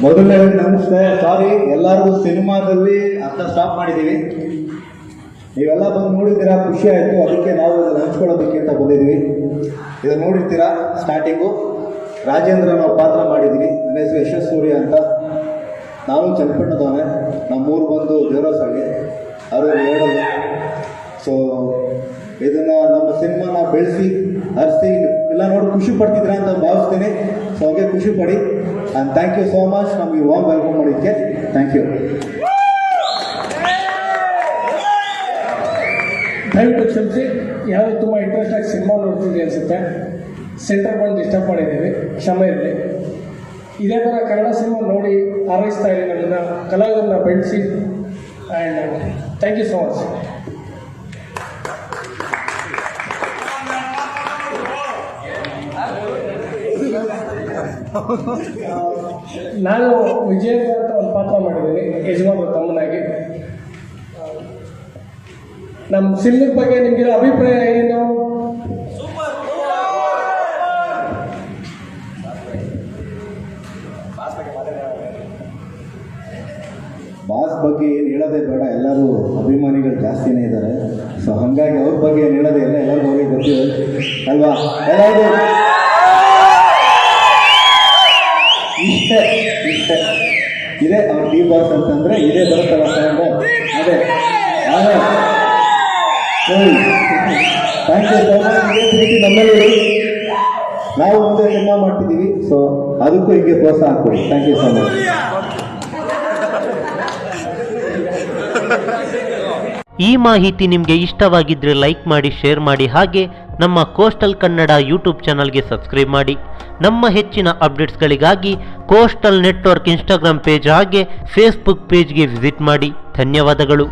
ಮೊದಲನೇದಾಗಿ ನಮಸ್ತೆ. ಸಾರಿ ಎಲ್ಲರಿಗೂ ಸಿನಿಮಾದಲ್ಲಿ ಅರ್ಧ ಸ್ಟಾಪ್ ಮಾಡಿದ್ದೀವಿ. ನೀವೆಲ್ಲ ಬಂದು ನೋಡಿದ್ದೀರಾ, ಖುಷಿ ಆಯಿತು. ಅದಕ್ಕೆ ನಾವು ಇದನ್ನು ಹಂಚ್ಕೊಳ್ಳೋದಕ್ಕೆ ಅಂತ ಬಂದಿದ್ವಿ. ಇದನ್ನು ನೋಡಿರ್ತೀರಾ. ಸ್ಟಾರ್ಟಿಂಗು ರಾಜೇಂದ್ರ ನಾವು ಪಾತ್ರ ಮಾಡಿದ್ದೀವಿ. ನನ್ನ ಹೆಸರು ಯಶಸ್ ಸೂರ್ಯ ಅಂತ. ನಾನು ಚನ್ನಪಟ್ಟಣದವನೇ. ನಮ್ಮೂರು ಬಂದು ದೇವರಸಳ್ಳಿ, ಅವರು ಹೇಳೋದು. ಸೊ ಇದನ್ನು ನಮ್ಮ ಸಿನಿಮಾನ ಬೆಳೆಸಿ ಹರಿಸಿ ಎಲ್ಲ ನೋಡಿ ಖುಷಿ ಪಡ್ತಿದ್ದೀರಾ ಅಂತ ಭಾವಿಸ್ತೀನಿ. ಸೊ ಹಾಗೆ ಖುಷಿ ಪಡಿ. And thank you so much ನಮಗೆ ವಾಮ್ ವೆಲ್ಕಮ್ ಮಾಡಿದ್ದಕ್ಕೆ. Thank you. ದಯವಿಟ್ಟು ಕ್ಷಮಿಸಿ. ಯಾರು ತುಂಬ ಇಂಟ್ರೆಸ್ಟ್ ಆಗಿ ಸಿನಿಮಾ ನೋಡ್ತಿದ್ವಿ ಅನಿಸುತ್ತೆ. ಸೆಂಟರ್ ಬಂದು ಡಿಸ್ಟರ್ಬ್ ಮಾಡಿದ್ದೀವಿ, ಕ್ಷಮೆ ಇರಲಿ. ಇದೇ ಥರ ಕನ್ನಡ ಸಿನಿಮಾ ನೋಡಿ ಹಾರೈಸ್ತಾ ಇರಿ, ನಮ್ಮನ್ನು ಕಲಾವಿದರನ್ನ ಬೆಳೆಸಿ. And thank you so much. ನಾನು ವಿಜಯೇಂದ್ರ ಅಂತ ಒಂದು ಪಾತ್ರ ಮಾಡಿದ್ದೀನಿ, ಯಜಮಾನ್ರ ತಮ್ಮನಾಗಿ. ನಮ್ಮ ಸಿನಿಮಾ ಬಗ್ಗೆ ನಿಮಗಿರೋ ಅಭಿಪ್ರಾಯ ಏನು? ಬಾಸ್ ಬಗ್ಗೆ ಏನು ಹೇಳೋದೇ ಬೇಡ, ಎಲ್ಲರೂ ಅಭಿಮಾನಿಗಳು ಜಾಸ್ತಿನೇ ಇದ್ದಾರೆ. ಸೊ ಹಾಗಾಗಿ ಅವ್ರ ಬಗ್ಗೆ ಏನು ಹೇಳೋದೇ ಇಲ್ಲ, ಎಲ್ಲರಿಗೂ ಅವ್ರಿಗೆ ಗೊತ್ತಿದೆ ಅಲ್ವಾ? ಎಲ್ಲರಿಗೂ ಇಷ್ಟೇ ಇದೇ ಅವ್ರ ಡಿ ಬಾಸ್ ಅಂತಂದರೆ ಇದೇ ಬರುತ್ತಲ್ಲ ಸೌಂಡ್. ಅದೇ ಥ್ಯಾಂಕ್ ಯು ಸೋ ಮಚ್. ಇದೇ ರೀತಿ ನಮ್ಮಲ್ಲಿ ನಾವು ಮುಂದೆ ಸಿನಿಮಾ ಮಾಡ್ತಿದ್ದೀವಿ. ಸೊ ಅದಕ್ಕೂ ಹೀಗೆ ಪ್ರೋತ್ಸಾಹ ಕೊಡಿ. Thank you so much. ಈ ಮಾಹಿತಿ ನಿಮಗೆ ಇಷ್ಟವಾಗಿದ್ದರೆ ಲೈಕ್ ಮಾಡಿ, ಶೇರ್ ಮಾಡಿ. ಹಾಗೆ ನಮ್ಮ ಕೋಸ್ಟಲ್ ಕನ್ನಡ ಯೂಟ್ಯೂಬ್ ಚಾನಲ್ಗೆ ಸಬ್ಸ್ಕ್ರೈಬ್ ಮಾಡಿ. ನಮ್ಮ ಹೆಚ್ಚಿನ ಅಪ್ಡೇಟ್ಸ್ಗಳಿಗಾಗಿ ಕೋಸ್ಟಲ್ ನೆಟ್ವರ್ಕ್ ಇನ್ಸ್ಟಾಗ್ರಾಮ್ ಪೇಜ್ ಹಾಗೆ ಫೇಸ್ಬುಕ್ ಪೇಜ್ಗೆ ವಿಸಿಟ್ ಮಾಡಿ. ಧನ್ಯವಾದಗಳು.